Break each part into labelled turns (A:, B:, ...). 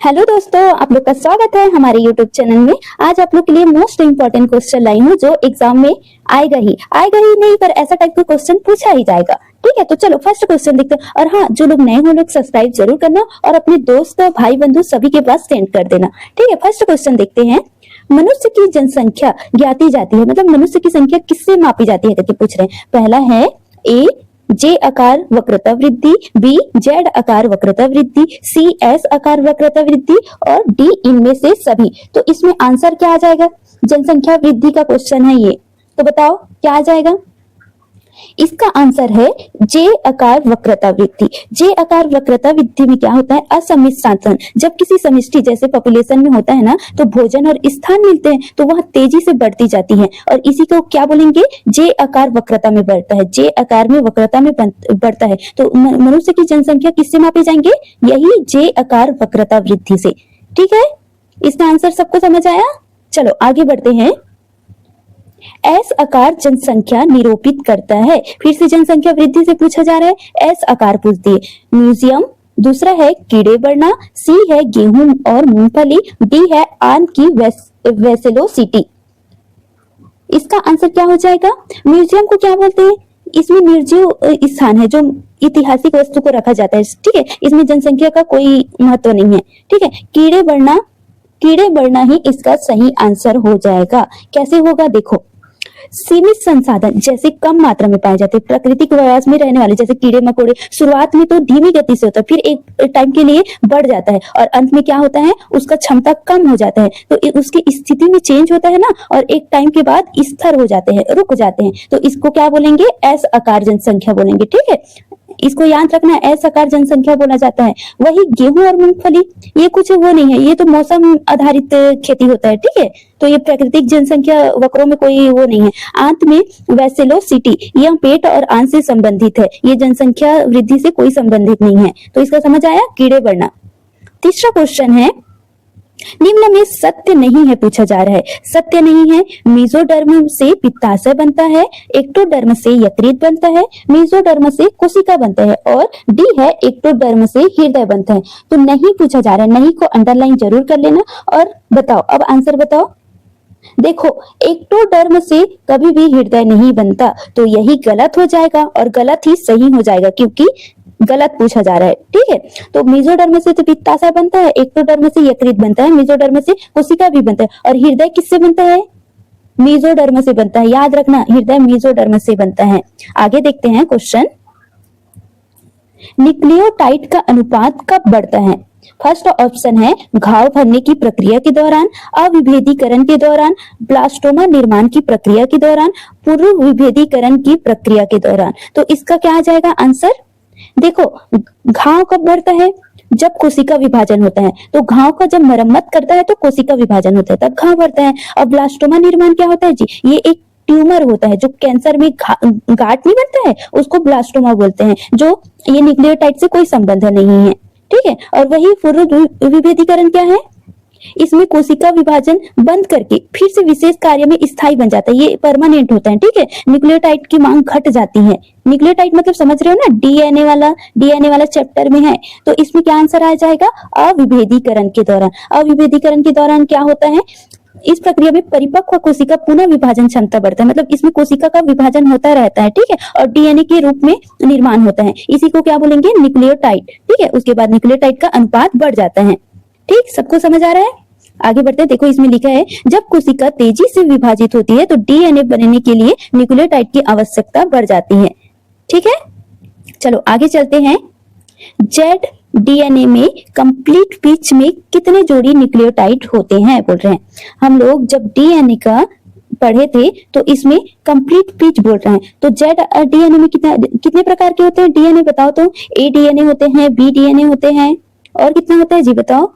A: Hello दोस्तों, आप लोग का स्वागत है हमारे YouTube चैनल में। आज आप लोग के लिए मोस्ट इम्पोर्टेंट क्वेश्चन लाई हूँ जो एग्जाम में आएगा ही नहीं, पर ऐसा टाइप का क्वेश्चन पूछा ही जाएगा। ठीक है, तो चलो फर्स्ट क्वेश्चन देखते हैं। और हाँ, जो लोग नए हो लोग सब्सक्राइब जरूर करना और अपने दोस्त भाई बंधु सभी के पास सेंड कर देना। ठीक है, फर्स्ट क्वेश्चन देखते हैं। मनुष्य की जनसंख्या ज्ञाती जाती है, मतलब मनुष्य की संख्या किससे मापी जाती है करके पूछ रहे हैं। पहला है ए जे आकार वक्रता वृद्धि, बी जेड आकार वक्रता वृद्धि, सी एस आकार वक्रता वृद्धि और डी इनमें से सभी। तो इसमें आंसर क्या आ जाएगा? जनसंख्या वृद्धि का क्वेश्चन है ये, तो बताओ क्या आ जाएगा? इसका आंसर है जे आकार वक्रता वृद्धि। जे आकार वक्रता वृद्धि में क्या होता है? असमित साधन। जब किसी समष्टि जैसे पॉपुलेशन में होता है ना, तो भोजन और स्थान मिलते हैं तो वह तेजी से बढ़ती जाती है और इसी को क्या बोलेंगे? जे आकार वक्रता में बढ़ता है। जे आकार में वक्रता में बढ़ता है। तो मनुष्य की जनसंख्या किससे मापे जाएंगे? यही जे आकार वक्रता वृद्धि से। ठीक है, इसका आंसर सबको समझ आया? चलो आगे बढ़ते हैं। एस आकार जनसंख्या निरूपित करता है। फिर से जनसंख्या वृद्धि से पूछा जा रहा है। एस आकार पूछ दिए। म्यूजियम, दूसरा है कीड़े बढ़ना, सी है गेहूं और मूंगफली, डी है आम की वेसेलोसिटी। इसका आंसर क्या हो जाएगा? म्यूजियम को क्या बोलते हैं? इसमें निर्जीव स्थान है जो ऐतिहासिक वस्तु को रखा जाता है। ठीक है, इसमें जनसंख्या का कोई महत्व नहीं है। ठीक है, कीड़े बढ़ना ही इसका सही आंसर हो जाएगा। कैसे होगा देखो। सीमित संसाधन जैसे कम मात्रा में पाए जाते हैं, प्राकृतिक आवास में रहने वाले जैसे कीड़े मकोड़े शुरुआत में तो धीमी गति से होता है, फिर एक टाइम के लिए बढ़ जाता है और अंत में क्या होता है? उसका क्षमता कम हो जाता है, तो उसकी स्थिति में चेंज होता है ना, और एक टाइम के बाद स्थिर हो जाते हैं, रुक जाते हैं। तो इसको क्या बोलेंगे? एस आकार जनसंख्या बोलेंगे। ठीक है, इसको याद रखना, एस आकार जनसंख्या बोला जाता है। वही गेहूं और मूंगफली ये कुछ वो नहीं है, ये तो मौसम आधारित खेती होता है। ठीक है, तो ये प्राकृतिक जनसंख्या वक्रों में कोई वो नहीं है। अंत में वेसेलोसिटी, यह पेट और आंत से संबंधित है, ये जनसंख्या वृद्धि से कोई संबंधित नहीं है। तो इसका समझ आया? कीड़े बढ़ना। तीसरा क्वेश्चन है, निम्न में सत्य नहीं है पूछा जा रहा है। सत्य नहीं है। मेसोडर्म से पित्ताशय बनता है, एक्टोडर्म से यकृत बनता है, मेसोडर्म से कोशिका बनता है और डी है एक्टोडर्म से हृदय बनता है। तो नहीं पूछा जा रहा है, नहीं को अंडरलाइन जरूर कर लेना और बताओ, अब आंसर बताओ। देखो, एक्टोडर्म से कभी भी हृदय नहीं बनता, तो यही गलत हो जाएगा और गलत ही सही हो जाएगा क्योंकि गलत पूछा जा रहा है। ठीक है, तो मेसोडर्म से तो पित्ताशय बनता है, एक्टोडर्म से यकृत बनता है, मेसोडर्म से कोशिका भी बनता है और हृदय किससे बनता है? मेसोडर्म से बनता है। याद रखना, हृदय मेसोडर्म से बनता है। आगे देखते हैं क्वेश्चन। न्यूक्लियोटाइड का अनुपात कब बढ़ता है? फर्स्ट ऑप्शन है घाव भरने की प्रक्रिया के दौरान, अविभेदीकरण के दौरान, ब्लास्टोमा निर्माण की प्रक्रिया के दौरान, पूर्व विभेदीकरण की प्रक्रिया के दौरान। तो इसका क्या आ जाएगा आंसर? देखो, घाव कब बढ़ता है? जब कोशिका विभाजन होता है। तो घाव का जब मरम्मत करता है तो कोशिका विभाजन होता है, तब घाव बढ़ता है। और ब्लास्टोमा निर्माण क्या होता है जी? ये एक ट्यूमर होता है जो कैंसर में गांठ नहीं बनता है, उसको ब्लास्टोमा बोलते हैं, जो ये न्यूक्लियोटाइड से कोई संबंध नहीं है। ठीक है, और वही पूर्व विभेदीकरण क्या है? इसमें कोशिका विभाजन बंद करके फिर से विशेष कार्य में स्थायी बन जाता है, ये परमानेंट होता है। ठीक है, न्यूक्लियोटाइड की मांग घट जाती है। न्यूक्लियोटाइड मतलब समझ रहे हो ना, डीएनए वाला चैप्टर में है। तो इसमें क्या आंसर आ जाएगा? अविभेदीकरण के दौरान। अविभेदीकरण के दौरान क्या होता है? इस प्रक्रिया में परिपक्व कोशिका पुनः विभाजन क्षमता बढ़ता है, मतलब इसमें कोशिका का विभाजन होता रहता है। ठीक है, और डीएनए के रूप में निर्माण होता है, इसी को क्या बोलेंगे? न्यूक्लियोटाइड। ठीक है, उसके बाद न्यूक्लियोटाइड का अनुपात बढ़ जाता है। ठीक, सबको समझ आ रहा है? आगे बढ़ते हैं। देखो, इसमें लिखा है जब कोशिका तेजी से विभाजित होती है तो डीएनए बनने के लिए न्यूक्लियोटाइड की आवश्यकता बढ़ जाती है। ठीक है, चलो आगे चलते हैं। जेड डीएनए में कंप्लीट पिच में कितने जोड़ी न्यूक्लियोटाइड होते हैं बोल रहे हैं। हम लोग जब डीएनए का पढ़े थे तो इसमें कंप्लीट पिच बोल रहे हैं। तो जेड डीएनए में कितने प्रकार के होते हैं? डीएनए बताओ तो। ए डीएनए होते हैं, बी डीएनए होते हैं, और कितना होता है जी बताओ।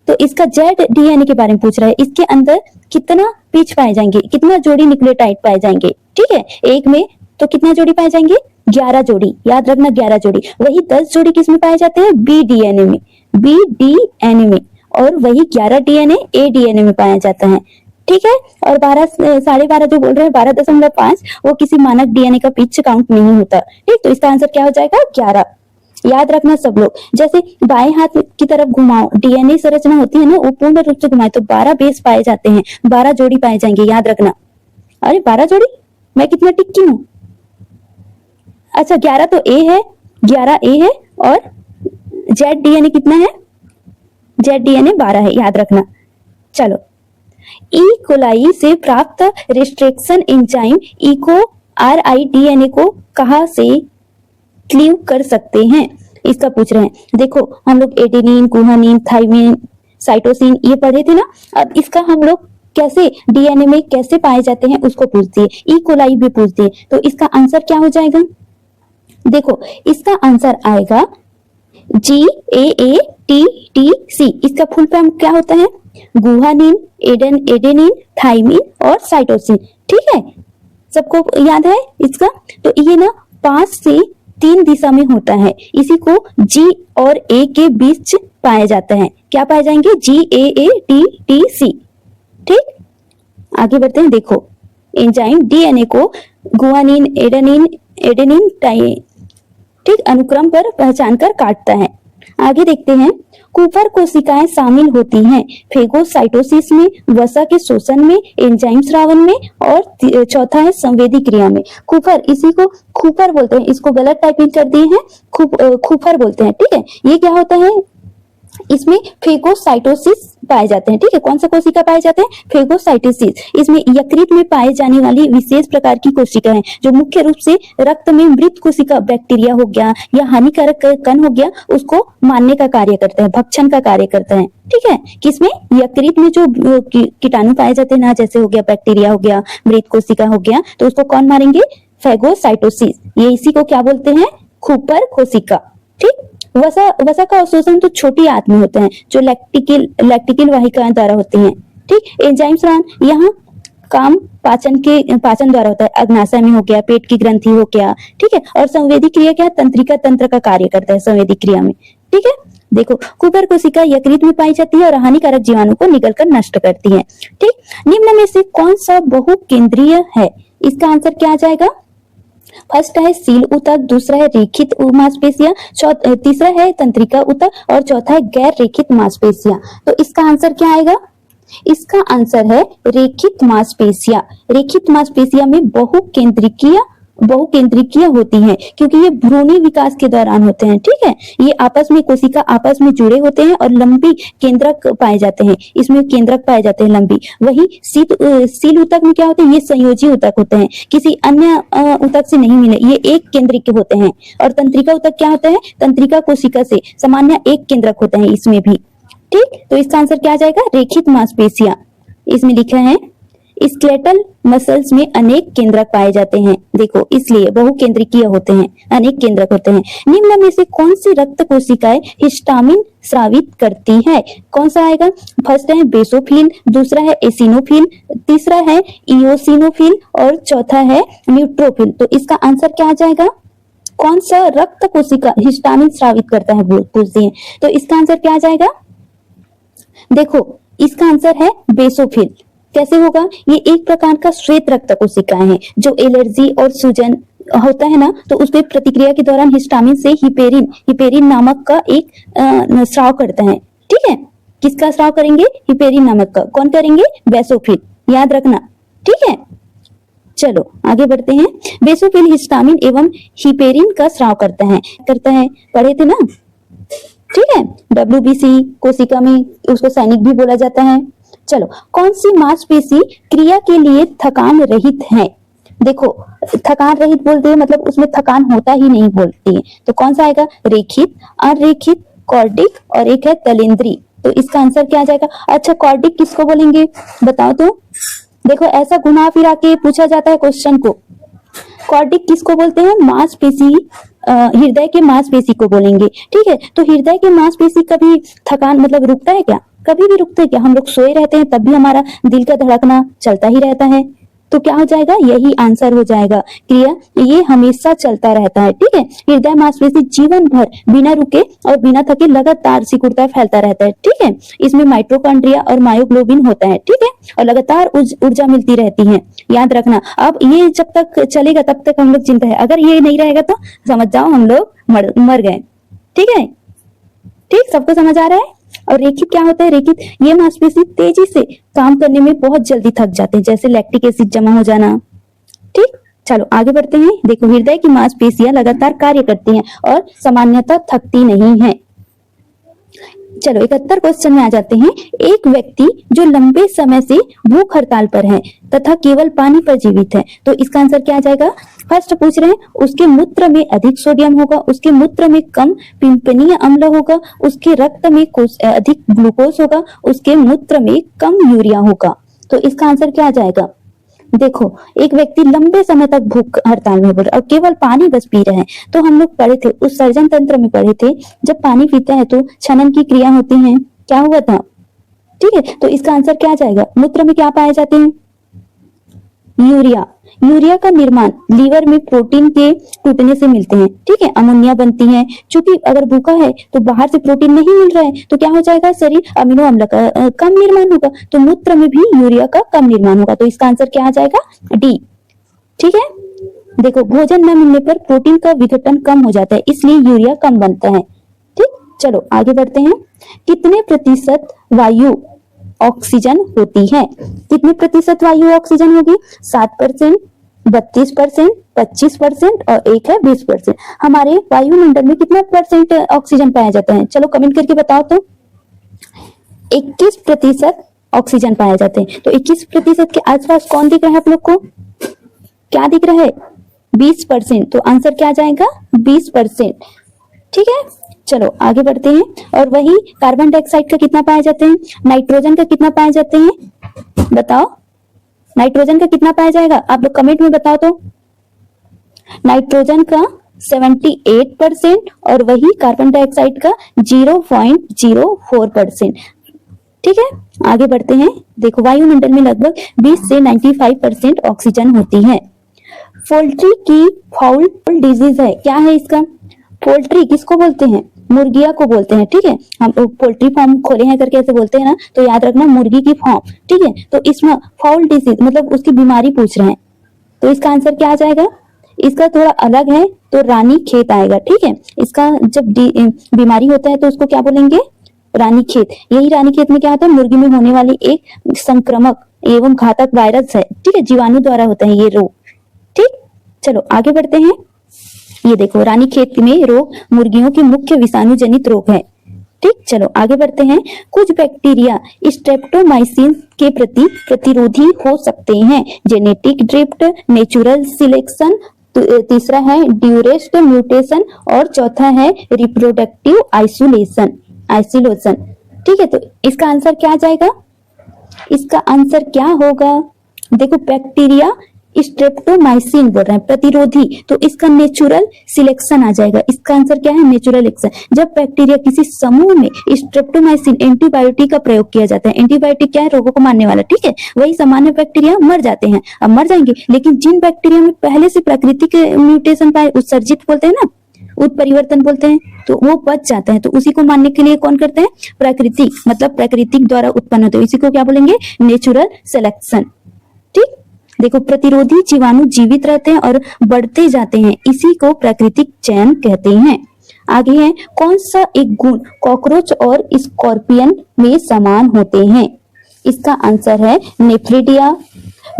A: तो इसका जेड डीएनए के बारे में पूछ रहा है। इसके अंदर कितना पिच पाए जाएंगे, कितना जोड़ी न्यूक्लियोटाइड पाए जाएंगे? ठीक है, एक में तो कितना जोड़ी पाए जाएंगे? 11 जोड़ी। याद रखना, 11 जोड़ी। वही 10 जोड़ी किस में पाए जाते हैं? बी डीएनए में, बी डीएनए में। और वही 11 डीएनए ए डीएनए में पाया जाता है। ठीक है, और 12.5 जो बोल रहे हैं 12.5 वो किसी मानक डीएनए का पिच काउंट नहीं होता। ठीक, तो इसका आंसर क्या हो जाएगा? 11। याद रखना सब लोग। जैसे बाएं हाथ की तरफ घुमाओ, डीएनए संरचना होती है ना, वो पूर्ण रूप से घुमाए तो 12 बेस पाए जाते हैं, 12 जोड़ी पाए जाएंगे, याद रखना। अरे 12 जोड़ी, मैं कितना टिक्की हूँ। अच्छा 11 तो ए है, 11 ए है, और जेड डीएनए कितना है, जेड डीएनए 12 है, याद रखना। चलो, ई कोलाई से प्राप्त restriction enzyme Eco RI DNA को कहां से क्लीव कर सकते हैं, इसका पूछ रहे हैं। देखो हम लोग एडेनिन, गुआनिन, थाइमिन, साइटोसिन ये पढ़े थे ना, अब इसका हम लोग कैसे डीएनए में कैसे पाए जाते हैं उसको पूछ दिए, ई कोलाई भी पूछ दिए, तो इसका आंसर क्या हो जाएगा। देखो इसका आंसर आएगा GAATTC। इसका फुल फॉर्म क्या होता है, गुआनिन, एडेनिन, थाइमिन और साइटोसिन। ठीक है, सबको याद है इसका। तो ये ना 5 से 3 दिशा में होता है, इसी को G और A के बीच पाया जाता है। क्या पाए जाएंगे, GAATTC। ठीक, आगे बढ़ते हैं। देखो एंजाइम डीएनए को गुआनिन, एडेनिन ठीक अनुक्रम पर पहचान कर काटता है। आगे देखते हैं, कूपर कोशिकाएं शामिल होती हैं फेगोसाइटोसिस में, वसा के शोषण में, एंजाइम स्रावन में, और चौथा है संवेदी क्रिया में। कूपर, इसी को खूपर बोलते हैं, इसको गलत टाइपिंग कर दिए हैं, खूपर बोलते हैं। ठीक है, ये क्या होता है, इसमें फेगोसाइटोसिस पाए जाते हैं। ठीक है, कौन सा कोशिका पाए जाते हैं, फेगोसाइटोसिस। इसमें यकृत में पाए जाने वाली विशेष प्रकार की कोशिका है, जो मुख्य रूप से रक्त में मृत कोशिका, बैक्टीरिया हो गया या हानिकारक कण हो गया, उसको मारने का कार्य करता है, भक्षण का कार्य करता है। ठीक है, किसमें, यकृत में जो कीटाणु पाए जाते हैं ना, जैसे हो गया बैक्टीरिया हो गया, मृत कोशिका हो गया, तो उसको कौन मारेंगे, फेगोसाइटोसिस। ये इसी को क्या बोलते हैं, खूपर कोशिका। ठीक, वसा का अवशोषण तो छोटी आंत में होता है, जो लैक्टिकल वाहिका द्वारा होते हैं। ठीक, एंजाइम स्रावन यहाँ काम पाचन द्वारा होता है, अग्नाशय में हो गया, पेट की ग्रंथि हो गया। ठीक है, और संवेदी क्रिया क्या, तंत्रिका तंत्र का कार्य करता है संवेदी क्रिया में। ठीक है, देखो कूपर कोशिका यकृत में पाई जाती है और हानिकारक जीवाणु को निगलकर नष्ट करती है। ठीक, निम्न में से कौन सा बहुकेंद्रीय है, इसका आंसर क्या आ जाएगा। फर्स्ट है सील ऊतक, दूसरा है रेखित मांसपेशियां, तीसरा है तंत्रिका ऊतक, और चौथा है गैर रेखित मांसपेशियां। तो इसका आंसर क्या आएगा, इसका आंसर है रेखित मांसपेशियां। रेखित मांसपेशियां में बहुकेंद्रिकीय होती हैं, क्योंकि ये भ्रूणी विकास के दौरान होते हैं। ठीक है, ये आपस में कोशिका आपस में जुड़े होते हैं और लंबी केंद्रक पाए जाते हैं, इसमें केंद्रक पाए जाते हैं लंबी। वही सील ऊतक में क्या होते हैं, ये संयोजी ऊतक होते हैं, किसी अन्य ऊतक से नहीं मिले, ये एक केंद्रिक होते हैं। और तंत्रिका ऊतक क्या होता है, तंत्रिका कोशिका से सामान्य एक केंद्रक होते हैं इसमें भी। ठीक, तो इसका आंसर क्या आ जाएगा, रेखित मांसपेशियां। इसमें लिखा है स्केलेटल मसल्स में अनेक केंद्रक पाए जाते हैं, देखो इसलिए बहुकेंद्रिकीय होते हैं, अनेक केंद्रक होते हैं। निम्न में से कौन सी रक्त कोशिकाएं हिस्टामिन स्रावित करती है, कौन सा आएगा, फर्स्ट है बेसोफिलिन, दूसरा है एसिनोफिल, तीसरा है इओसिनोफिल, और चौथा है न्यूट्रोफिल। तो इसका आंसर क्या आ जाएगा, कौन सा रक्त कोशिका हिस्टामिन स्रावित करता है पूछती है, तो इसका आंसर क्या आ जाएगा। देखो इसका आंसर है बेसोफिल। कैसे होगा, ये एक प्रकार का श्वेत रक्त कोशिकाएं हैं, जो एलर्जी और सूजन होता है ना, तो उसके प्रतिक्रिया के दौरान हिस्टामिन से हिपेरिन नामक का एक स्राव करता है। ठीक है, किसका स्राव करेंगे, हिपेरिन नामक का, कौन करेंगे, बेसोफिल, याद रखना। ठीक है, चलो आगे बढ़ते हैं। बेसोफिल हिस्टामिन एवं हिपेरिन का स्राव करता है, पढ़े थे ना। ठीक है, WBC कोशिका में उसको सैनिक भी बोला जाता है। चलो, कौन सी मांसपेशी क्रिया के लिए थकान रहित है, देखो थकान रहित बोलते हैं मतलब उसमें थकान होता ही नहीं बोलती है, तो कौन सा आएगा, रेखित, अरेखित, कॉर्डिक, और एक है तलेंद्री। तो इसका आंसर क्या आ जाएगा। अच्छा कॉर्डिक किसको बोलेंगे बताओ तो, देखो ऐसा घुमा फिरा के पूछा जाता है क्वेश्चन को। कॉर्डिक किसको बोलते हैं, मांसपेशी, हृदय के मांसपेशी को बोलेंगे। ठीक है, तो हृदय के मांसपेशी कभी थकान मतलब रुकता है क्या, कभी भी रुकते हैं क्या, हम लोग सोए रहते हैं तब भी हमारा दिल का धड़कना चलता ही रहता है, तो क्या हो जाएगा, यही आंसर हो जाएगा, क्रिया ये हमेशा चलता रहता है। ठीक है, हृदय मांसपेशी जीवन भर बिना रुके और बिना थके लगातार सिकुड़ता फैलता रहता है। ठीक है, इसमें माइटोकॉन्ड्रिया और मायोग्लोबिन होता है। ठीक है, और लगातार ऊर्जा मिलती रहती है, याद रखना। अब ये जब तक चलेगा तब तक हम लोग जिंदा है, अगर ये नहीं रहेगा तो समझ जाओ हम लोग मर गए। ठीक है, ठीक, सबको समझ आ रहा है। और रेखित क्या होता है? रेखित ये मांसपेशी तेजी से काम करने में बहुत जल्दी थक जाते हैं, जैसे लैक्टिक एसिड जमा हो जाना। ठीक, चलो आगे बढ़ते हैं। देखो, हृदय की मांसपेशियां लगातार कार्य करती हैं और सामान्यतः थकती नहीं है। चलो 71 क्वेश्चन में आ जाते हैं। एक व्यक्ति जो लंबे समय से भूख हड़ताल पर है तथा केवल पानी पर जीवित है, तो इसका आंसर क्या आ जाएगा? फर्स्ट पूछ रहे हैं, उसके मूत्र में अधिक सोडियम होगा, उसके मूत्र में कम पिंपनीय अम्ल होगा, उसके रक्त में अधिक ग्लूकोज होगा, उसके मूत्र में कम यूरिया होगा। तो इसका आंसर क्या आ जाएगा? देखो, एक व्यक्ति लंबे समय तक भूख हड़ताल में बोल और केवल पानी बस पी रहे हैं, तो हम लोग पढ़े थे, उस सर्जन तंत्र में पढ़े थे, जब पानी पीता है तो छनन की क्रिया होती है। क्या हुआ था? ठीक है, तो इसका आंसर क्या आ जाएगा? मूत्र में क्या पाए जाते हैं? यूरिया। यूरिया का निर्माण लीवर में प्रोटीन के टूटने से मिलते हैं। ठीक है, अमोनिया बनती है। चूंकि अगर भूखा है तो बाहर से प्रोटीन नहीं मिल रहा है, तो क्या हो जाएगा? शरीर अमीनो अम्ल का कम निर्माण होगा, तो मूत्र में भी यूरिया का कम निर्माण होगा। तो इसका आंसर क्या आ जाएगा? डी। ठीक है, देखो, भोजन न मिलने पर प्रोटीन का विघटन कम हो जाता है, इसलिए यूरिया कम बनता है। ठीक, चलो आगे बढ़ते हैं। कितने प्रतिशत वायु ऑक्सीजन होती है? कितने प्रतिशत वायु ऑक्सीजन होगी? 7%, 32%, 25% और एक है 20%। हमारे वायुमंडल में कितना परसेंट ऑक्सीजन पाया जाता है? चलो कमेंट करके बताओ तो। 21% ऑक्सीजन पाए जाते हैं। तो 21% के आसपास कौन दिख रहा है आप लोग को? क्या दिख रहा है? 20%। तो आंसर क्या आ जाएगा? 20%। ठीक है, चलो आगे बढ़ते हैं। और वही कार्बन डाइऑक्साइड का कितना पाए जाते हैं? नाइट्रोजन का कितना पाए जाते हैं? बताओ, नाइट्रोजन का कितना पाया जाएगा? आप लोग कमेंट में बताओ तो। नाइट्रोजन का 78% और वही कार्बन डाइऑक्साइड का 0.04%। ठीक है, आगे बढ़ते हैं। देखो, वायुमंडल में लगभग 20 से 95% ऑक्सीजन होती है। पोल्ट्री की फाउल डिजीज है, क्या है इसका? पोल्ट्री किसको बोलते हैं? मुर्गिया को बोलते हैं। ठीक है, हम पोल्ट्री फार्म खोले हैं करके ऐसे बोलते हैं ना, तो याद रखना मुर्गी की फार्म। ठीक है, तो इसमें फाउल डिजीज मतलब उसकी बीमारी पूछ रहे हैं, तो इसका आंसर क्या आ जाएगा? इसका थोड़ा अलग है, तो रानी खेत आएगा। ठीक है, इसका जब बीमारी होता है तो उसको क्या बोलेंगे? रानी खेत। यही रानी खेत में क्या होता है? मुर्गी में होने वाली एक संक्रमक एवं घातक वायरस है। ठीक है, जीवाणु द्वारा होता है ये रोग। ठीक, चलो आगे बढ़ते हैं। ये देखो, रानी खेत में रोग मुर्गियों की मुख्य विषाणु जनित रोग है। ठीक, चलो आगे बढ़ते हैं। कुछ बैक्टीरिया स्ट्रेप्टोमाइसिन के प्रति प्रतिरोधी हो सकते हैं। जेनेटिक ड्रिफ्ट, नेचुरल सिलेक्शन, तीसरा है ड्यूरेस्ट म्यूटेशन और चौथा है रिप्रोडक्टिव आइसोलेशन। ठीक है, तो इसका आंसर क्या आ जाएगा? इसका आंसर क्या होगा? देखो, बैक्टीरिया स्ट्रेप्टोमाइसिन बोल रहे हैं प्रतिरोधी, तो इसका नेचुरल सिलेक्शन आ जाएगा। इसका आंसर क्या है? Natural selection. जब बैक्टीरिया किसी समूह में स्ट्रेप्टोमाइसिन एंटीबायोटिक का प्रयोग किया जाता है। एंटीबायोटिक क्या है? रोगों को मारने वाला। ठीक है, वही सामान्य बैक्टीरिया मर जाते हैं, अब मर जाएंगे, लेकिन जिन बैक्टीरिया में पहले से प्राकृतिक म्यूटेशन पाए, उत्सर्जित बोलते हैं ना, उत्परिवर्तन बोलते हैं, तो वो बच जाता है। तो उसी को मारने के लिए कौन करते हैं? प्राकृतिक, मतलब प्राकृतिक द्वारा उत्पन्न होते हैं, इसी को क्या बोलेंगे? Natural selection. ठीक, देखो, प्रतिरोधी जीवाणु जीवित रहते हैं और बढ़ते जाते हैं, इसी को प्राकृतिक चयन कहते हैं। आगे है, कौन सा एक गुण कॉकरोच और स्कॉर्पियन में समान होते हैं? इसका आंसर है नेफ्रिडिया,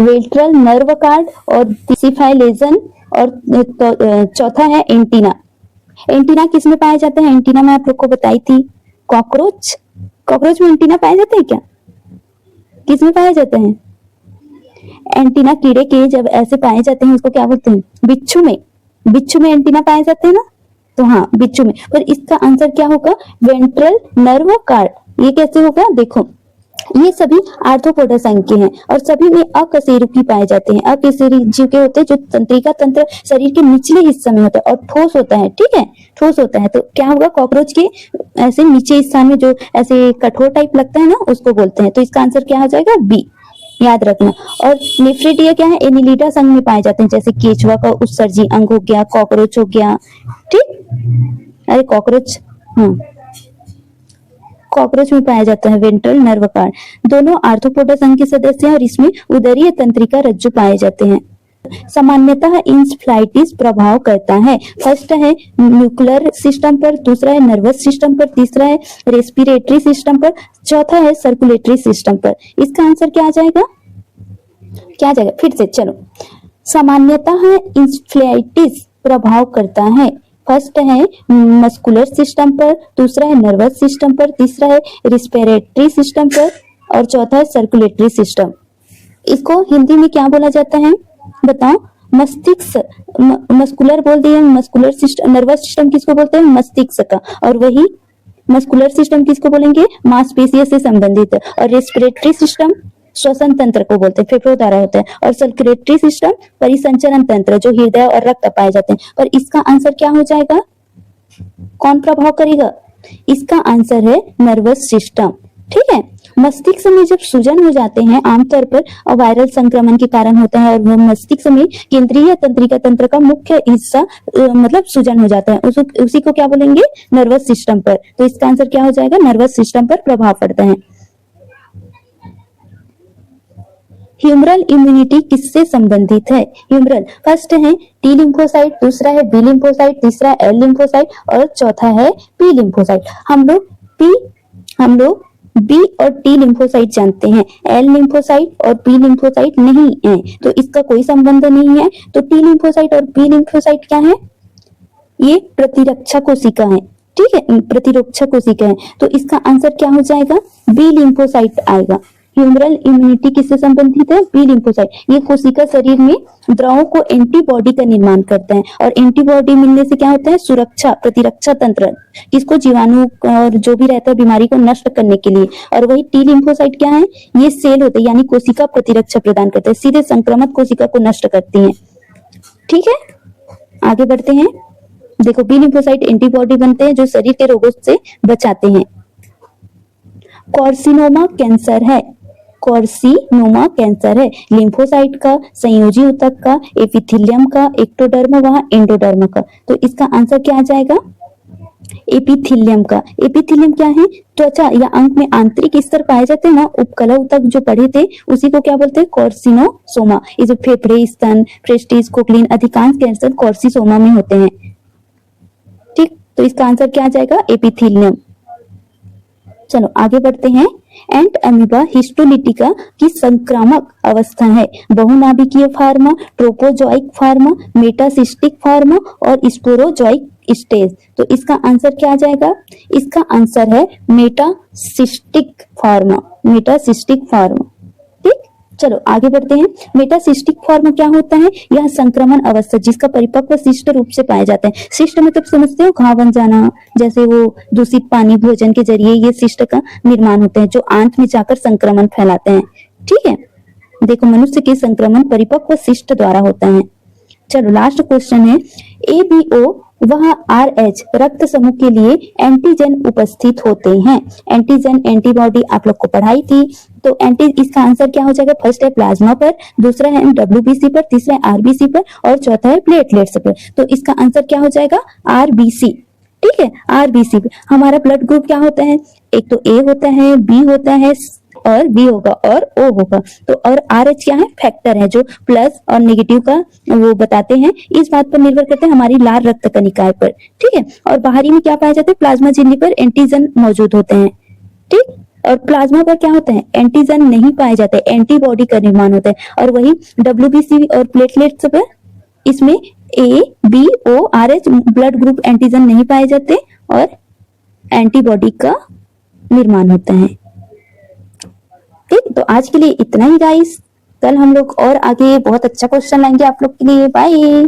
A: वेंट्रल नर्व कार्ड और सिफाइलेजन, और चौथा है एंटीना। एंटीना किस में पाया जाता है? एंटीना मैं आप लोग को बताई थी, कॉकरोच में एंटीना पाए जाते हैं क्या? किस में पाए जाते हैं? एंटीना कीड़े के जब ऐसे पाए जाते हैं उसको क्या बोलते हैं? बिच्छू में एंटीना पाए जाते हैं ना, तो हाँ, बिच्छू में। पर इसका आंसर क्या होगा? Ventral nerve card. ये कैसे होगा? देखो, ये सभी आर्थ्रोपोडा संघ के हैं और सभी में अकशेरुकी पाए जाते हैं। अकशेरुकी जीव के होते हैं जो तंत्रिका तंत्र शरीर के निचले हिस्से में होता है और ठोस होता है। ठीक है, ठोस होता है। तो क्या होगा? कॉकरोच के ऐसे नीचे स्थान में जो ऐसे कठोर टाइप लगता है ना, उसको बोलते हैं। तो इसका आंसर क्या हो जाएगा? बी, याद रखना। और नेफ्रिडिया क्या है? एनिलिडा संघ में पाए जाते हैं, जैसे केचुआ का उत्सर्जी अंग हो गया, कॉकरोच हो गया। ठीक, अरे कॉकरोच, हाँ, कॉकरोच में पाया जाता है वेंट्रल नर्व कार्ड। दोनों आर्थ्रोपोडा संघ के सदस्य हैं और इसमें उदरीय तंत्रिका रज्जु पाए जाते हैं। सामान्यतः इंसेफ्लाइटिस प्रभाव करता है। फर्स्ट है न्यूक्लियर सिस्टम पर, दूसरा है नर्वस सिस्टम पर, तीसरा है रेस्पिरेटरी सिस्टम पर, चौथा है सर्कुलेटरी सिस्टम पर। इसका आंसर क्या आ जाएगा? क्या आ जाएगा? फिर से चलो, सामान्यतः इंसेफ्लाइटिस प्रभाव करता है। फर्स्ट है मस्कुलर सिस्टम पर, दूसरा है नर्वस सिस्टम पर, तीसरा है रेस्पिरेटरी सिस्टम पर और चौथा है सर्कुलेटरी सिस्टम। इसको हिंदी में क्या बोला जाता है बताओ? मस्तिष्क, मस्कुलर बोल दिए, मस्कुलर सिस्टम, नर्वस सिस्टम किसको बोलते हैं? मस्तिष्क का। और वही मस्कुलर सिस्टम किसको बोलेंगे? मांसपेशियों से संबंधित। और रेस्पिरेटरी सिस्टम श्वसन तंत्र को बोलते हैं, फेफड़ों द्वारा होता है। और सर्कुलेटरी सिस्टम परिसंचरण तंत्र, जो हृदय और रक्त पाए जाते हैं। और इसका आंसर क्या हो जाएगा? कौन प्रभाव करेगा? इसका आंसर है नर्वस सिस्टम। ठीक है, मस्तिष्क में जब सूजन हो जाते हैं आमतौर पर वायरल संक्रमण के कारण होता है, और वो मस्तिष्क में केंद्रीय तंत्रिका तंत्र का मुख्य हिस्सा मतलब सूजन हो जाता है, उसी को क्या बोलेंगे? नर्वस सिस्टम पर। तो इसका आंसर क्या हो जाएगा? नर्वस सिस्टम पर प्रभाव पड़ता है। ह्यूमरल इम्यूनिटी किससे संबंधित है? ह्यूमरल, फर्स्ट है टी लिम्फोसाइट, दूसरा है बी लिम्फोसाइट, तीसरा एल लिम्फोसाइट और चौथा है पी लिम्फोसाइट। हम लोग बी और टी लिम्फोसाइट जानते हैं, एल लिम्फोसाइट और पी लिम्फोसाइट नहीं है, तो इसका कोई संबंध नहीं है। तो टी लिम्फोसाइट और पी लिम्फोसाइट क्या है? ये प्रतिरक्षा कोशिका है। ठीक है, प्रतिरक्षा कोशिका है। तो इसका आंसर क्या हो जाएगा? बी लिम्फोसाइट आएगा। ह्यूमरल इम्यूनिटी किससे संबंधित है? B lymphocyte. ये कोशिका शरीर में द्रवों को एंटीबॉडी का निर्माण करता है, और एंटीबॉडी मिलने से क्या होता है? सुरक्षा, प्रतिरक्षा तंत्र, किसको? जीवाणु और जो भी रहता है बीमारी को नष्ट करने के लिए। और वही टी लिम्फोसाइट क्या है? ये सेल होते हैं, यानी कोशिका प्रतिरक्षा प्रदान करते हैं, सीधे संक्रमित कोशिका को नष्ट करती है। ठीक है, आगे बढ़ते हैं। देखो, बी लिम्फोसाइट एंटीबॉडी बनते हैं जो शरीर के रोगों से बचाते हैं। कार्सिनोमा कैंसर है, कार्सिनोमा कैंसर है लिम्फोसाइट का, संयोजी ऊतक का, एपिथेलियम का, एक्टोडर्म व एंडोडर्म का। तो इसका आंसर क्या आ जाएगा? एपिथेलियम का। एपिथेलियम क्या है? त्वचा या अंग में आंतरिक स्तर पाए जाते हैं ना, उपकला ऊतक जो पढ़े थे, उसी को क्या बोलते हैं? कार्सिनोसोमा। ये जो फेफड़े, स्तन, प्रेस्टीज, कोक्लीन, अधिकांश कैंसर कार्सिनोमा में होते हैं। ठीक, तो इसका आंसर क्या आ जाएगा? एपिथेलियम। चलो आगे बढ़ते हैं। एंट अमीबा हिस्टोलिटिका की संक्रामक अवस्था है। बहुनाभिकीय फॉर्म, ट्रोपोजोइक फॉर्म, मेटासिस्टिक फॉर्म और स्पोरोजोइक स्टेज। तो इसका आंसर क्या आ जाएगा? इसका आंसर है मेटासिस्टिक फॉर्म, मेटासिस्टिक फॉर्म। ठीक, चलो आगे बढ़ते हैं। मेटासिस्टिक फॉर्म क्या होता है? यह संक्रमण अवस्था जिसका परिपक्व शिष्ट रूप से पाया जाता है। शिष्ट मतलब समझते हो? घाव बन जाना, जैसे वो दूषित पानी, भोजन के जरिए ये शिष्ट का निर्माण होता है, जो आंत में जाकर संक्रमण फैलाते हैं। ठीक है, देखो, मनुष्य के संक्रमण परिपक्व शिष्ट द्वारा होता है। चलो लास्ट क्वेश्चन है। ABO वह RH रक्त समूह के लिए एंटीजन उपस्थित होते हैं। एंटीजन, एंटीबॉडी आप लोग को पढ़ाई थी। तो इसका आंसर क्या हो जाएगा? फर्स्ट है प्लाज्मा पर, दूसरा है WBC पर, तीसरा है RBC पर और चौथा है प्लेटलेट्स पर। तो इसका आंसर क्या हो जाएगा? RBC। ठीक है, RBC पे। हमारा ब्लड ग्रुप क्या होता है? एक तो A होता है, B होता है और B होगा और O होगा। तो और RH क्या है? फैक्टर है, जो प्लस और नेगेटिव का वो बताते हैं। इस बात पर निर्भर करते हैं हमारी लाल रक्त कणिकाएं पर। ठीक है, और बाहरी में क्या पाया जाता है? प्लाज्मा झिल्ली पर एंटीजन मौजूद होते हैं। ठीक, और प्लाज्मा पर क्या होता है? एंटीजन नहीं पाए जाते, एंटीबॉडी का निर्माण होता है। और वही WBC और प्लेटलेट्स पर इसमें A, B, O, RH blood group antigen नहीं पाए जाते और एंटीबॉडी का निर्माण होता है। ठीक, तो आज के लिए इतना ही गाइस। कल हम लोग और आगे बहुत अच्छा क्वेश्चन लाएंगे आप लोग के लिए। बाय।